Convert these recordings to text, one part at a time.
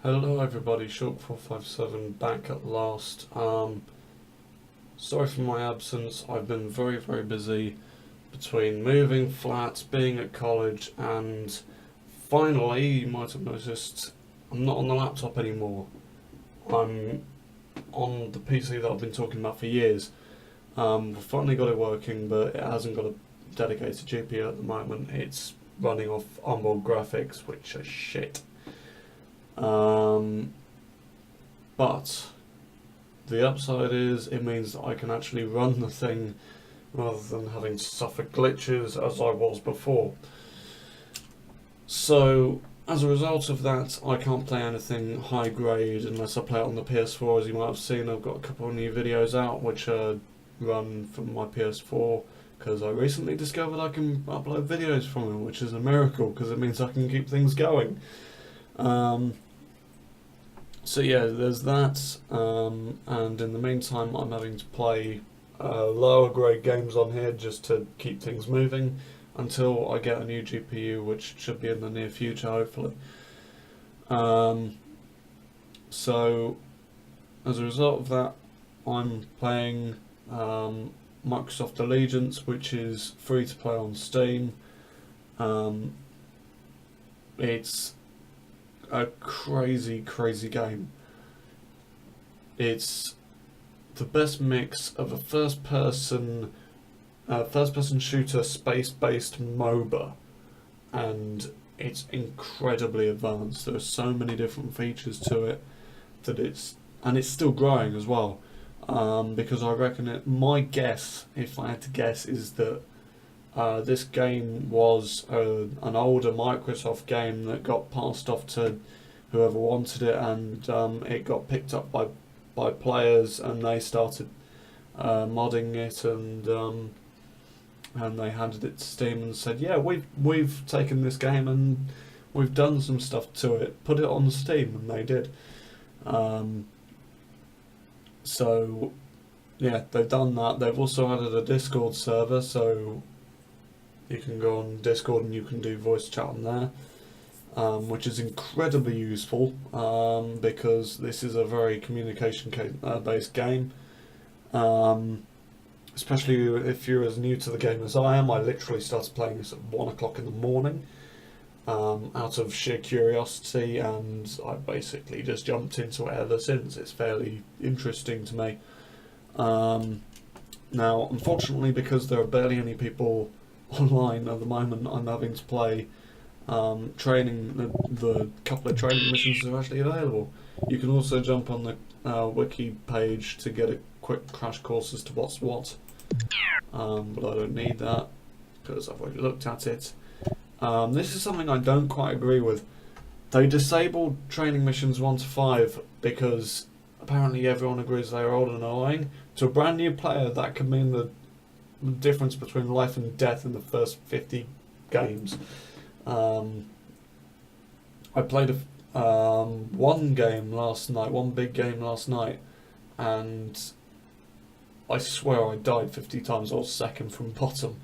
Hello everybody, Shulk457 back at last. Sorry for my absence. I've been very busy between moving flats, being at college, and finally, you might have noticed, I'm not on the laptop anymore. I'm on the PC that I've been talking about for years. We've finally got it working, but it hasn't got a dedicated GPU at the moment. It's running off onboard graphics, which are shit. But the upside is it means that I can actually run the thing rather than having to suffer glitches as I was before. So as a result of that, I can't play anything high grade unless I play it on the PS4. As you might have seen, I've got a couple of new videos out which are run from my PS4 because I recently discovered I can upload videos from it, which is a miracle because it means I can keep things going. So yeah, there's that, and in the meantime I'm having to play lower grade games on here just to keep things moving until I get a new GPU, which should be in the near future hopefully. So as a result of that, I'm playing Microsoft Allegiance, which is free to play on Steam. It's a crazy game. It's the best mix of a first-person shooter space-based MOBA, and it's incredibly advanced. There are so many different features to it that it's still growing as well. Because I reckon my guess, if I had to guess, is that this game was an older Microsoft game that got passed off to whoever wanted it, and it got picked up by players, and they started modding it, and they handed it to Steam and said, "Yeah, we've taken this game and we've done some stuff to it. Put it on Steam," and they did. So yeah, they've done that. They've also added a Discord server, so you can go on Discord and you can do voice chat on there, which is incredibly useful because this is a very communication-based game. Especially if you're as new to the game as I am. I literally started playing this at 1 o'clock in the morning out of sheer curiosity, and I basically just jumped into it ever since. It's fairly interesting to me. Now, unfortunately, because there are barely any people online at the moment, I'm having to play training. The couple of training missions are actually available. You can also jump on the wiki page to get a quick crash course as to what's what, but I don't need that because I've already looked at it. This is something I don't quite agree with. They disabled training missions 1 to 5 because apparently everyone agrees they are old and annoying. To a brand new player, that could mean the difference between life and death in the first 50 games. I played one big game last night, and I swear I died 50 times. I was second from bottom.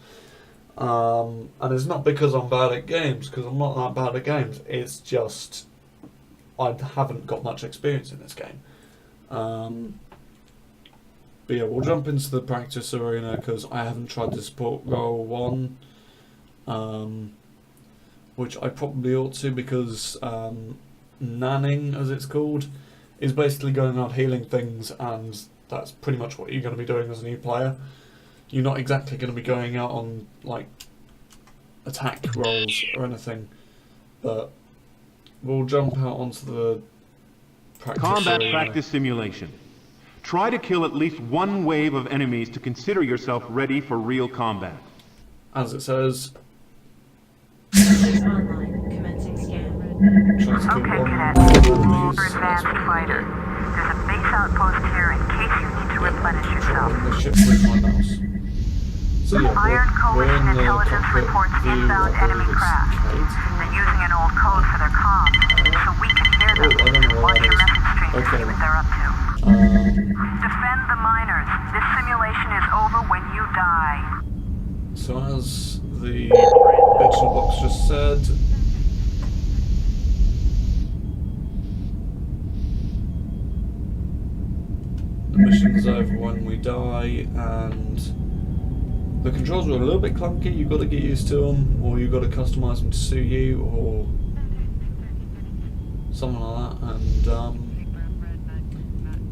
And it's not because I'm bad at games, because I'm not that bad at games. It's just I haven't got much experience in this game. But yeah, we'll jump into the practice arena because I haven't tried the support role 1, which I probably ought to, because nanning, as it's called, is basically going out healing things, and that's pretty much what you're going to be doing as a new player. You're not exactly going to be going out on like attack rolls or anything, but we'll jump out onto the practice Combat arena. practice simulation. Try to kill at least one wave of enemies to consider yourself ready for real combat. As it says, Online, commencing scan. try to kill Okay, one Cadet. enemies. For advanced fighter. There's a base outpost here in case you need to replenish yourself. The ship with my mouse. So yeah, Iron we're in Coalition the intelligence cockpit reports view. inbound I enemy believe it's craft. Kate. They're using an old code for their comms, so we can hear them. Oh, I don't know what Watch that your is. message stream to Okay. see what they're up to. Defend the miners. This simulation is over when you die. So as the digital box just said, the mission's over when we die, and the controls are a little bit clunky. You've got to get used to them, or you've got to customize them to suit you, or something like that. And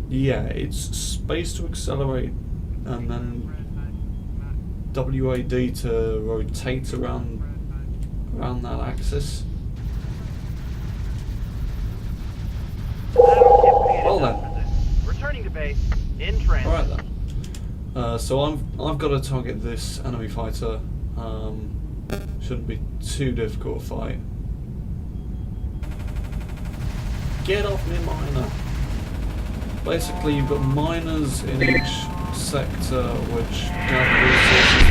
yeah, it's space to accelerate, and then WAD to rotate around that axis. Well then. Returning to base. In transit. Alright then. So I've got to target this enemy fighter. Shouldn't be too difficult to fight. Get off me, miner. Basically, you've got miners in each sector which gather resources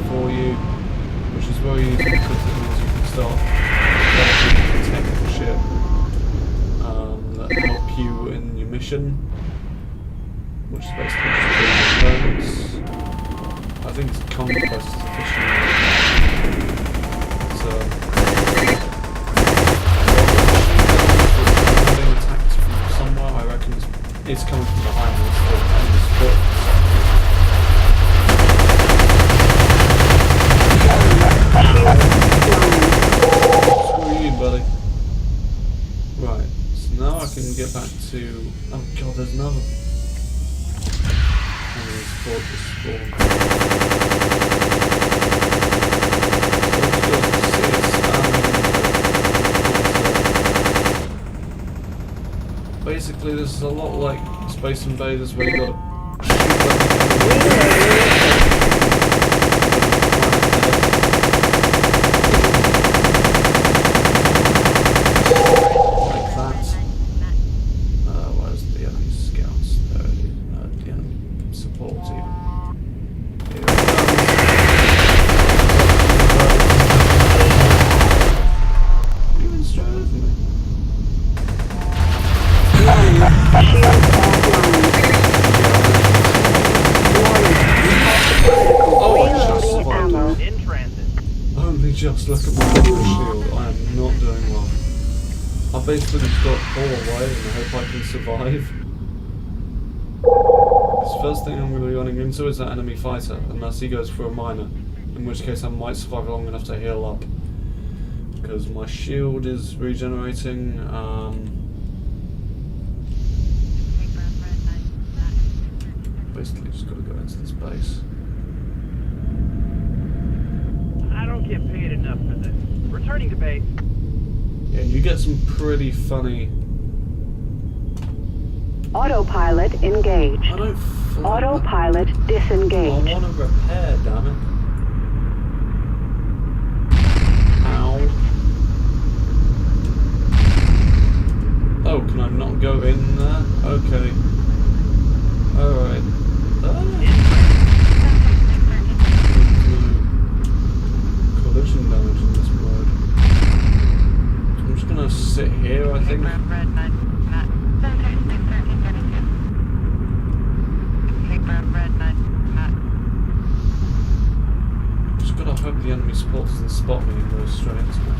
for you, which is very easy because it means you can start developing technical shit that help you in your mission, which is basically just doing opponents. I think it's conquest is officially. So being attacked from somewhere, I reckon it's coming from behind this enemy's foot. Screw you, buddy. Right, so now I can get back to... Oh god, there's another. Enemy's foot is spawned. Basically, this is a lot like Space Invaders, where you gotta shoot like that. Where's the enemy scouts? The enemy support even. Here it comes. Even straight over me. Only just look at my shield. I am not doing well. I basically just got all away and I hope I can survive. This first thing I'm going to be running into is that enemy fighter, unless he goes for a miner, in which case I might survive long enough to heal up. Because my shield is regenerating. Basically just got to go into this base. I don't get paid enough for this. Returning to base. Yeah, you get some pretty funny... Autopilot engaged. I don't fly. Autopilot I disengaged. want to repair, damn it. Ow. Oh, can I not go in there? Okay. Alright. Collision damage in this mode. I'm just gonna sit here, I think. Just gotta hope the enemy support doesn't spot me and go straight into me.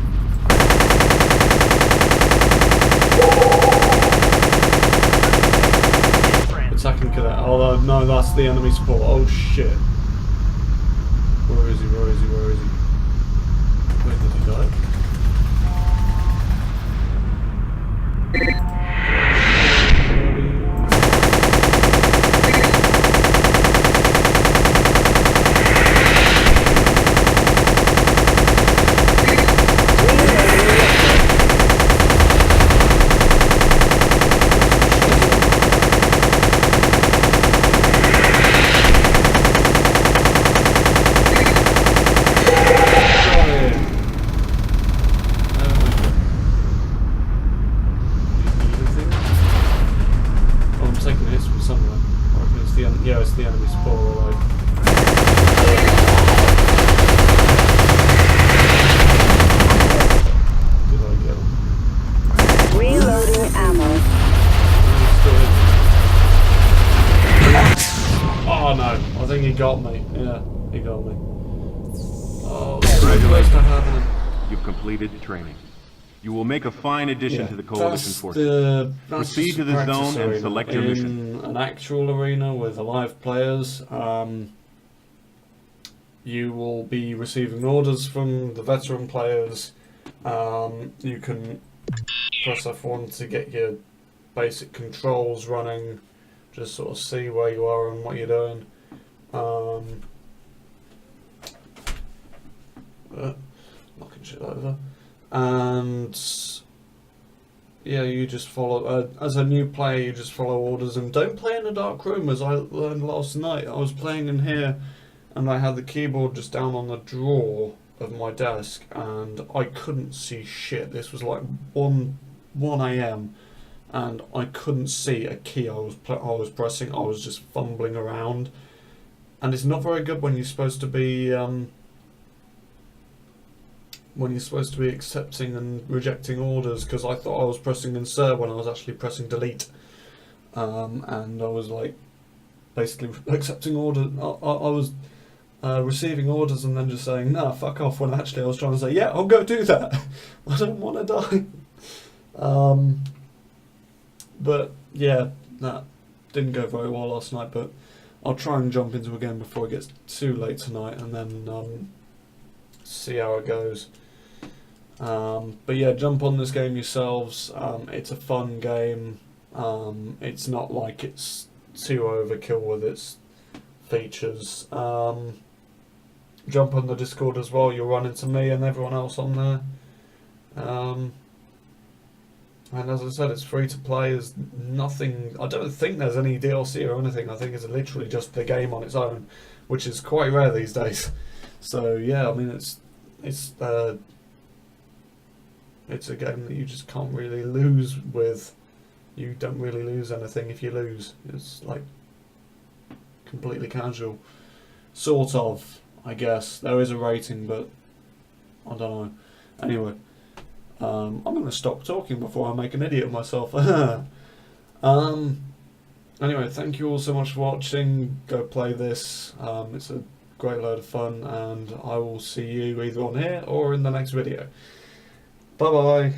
Attacking cadet. Oh no, that's the enemy support. Oh shit. Where is he? Where is he? Where is he? Where did he die? Yeah, it's the enemy support, alright. Did I get him? Reloading ammo. Oh no, I think he got me. Yeah, he got me. Oh, congratulations to happening. You've completed training. You will make a fine addition to the coalition that's forces. that's Proceed just to a the practice zone and arena. select your mission. In an actual arena with live players, you will be receiving orders from the veteran players. You can press F1 to get your basic controls running, just sort of see where you are and what you're doing. Knocking shit over. And yeah, you just follow, as a new player, you just follow orders and don't play in a dark room, as I learned last night. I was playing in here and I had the keyboard just down on the drawer of my desk and I couldn't see shit. This was like 1 AM and I couldn't see a key I was pressing. I was just fumbling around, and it's not very good when you're supposed to be accepting and rejecting orders, because I thought I was pressing insert when I was actually pressing delete, and I was like basically accepting orders. I was receiving orders and then just saying nah, fuck off, when actually I was trying to say yeah, I'll go do that. I don't want to die. But yeah, that didn't go very well last night, but I'll try and jump into a game before it gets too late tonight and then see how it goes. But yeah, jump on this game yourselves. It's a fun game. It's not like it's too overkill with its features. Jump on the Discord as well. You'll run into me and everyone else on there. And as I said, it's free to play. There's nothing. I don't think there's any DLC or anything. I think it's literally just the game on its own, which is quite rare these days. So yeah, I mean it's a game that you just can't really lose with. You don't really lose anything if you lose. It's like completely casual, sort of. I guess there is a rating, but I don't know. Anyway, I'm going to stop talking before I make an idiot of myself. Anyway, thank you all so much for watching. Go play this. It's a great load of fun, and I will see you either on here or in the next video. Bye bye.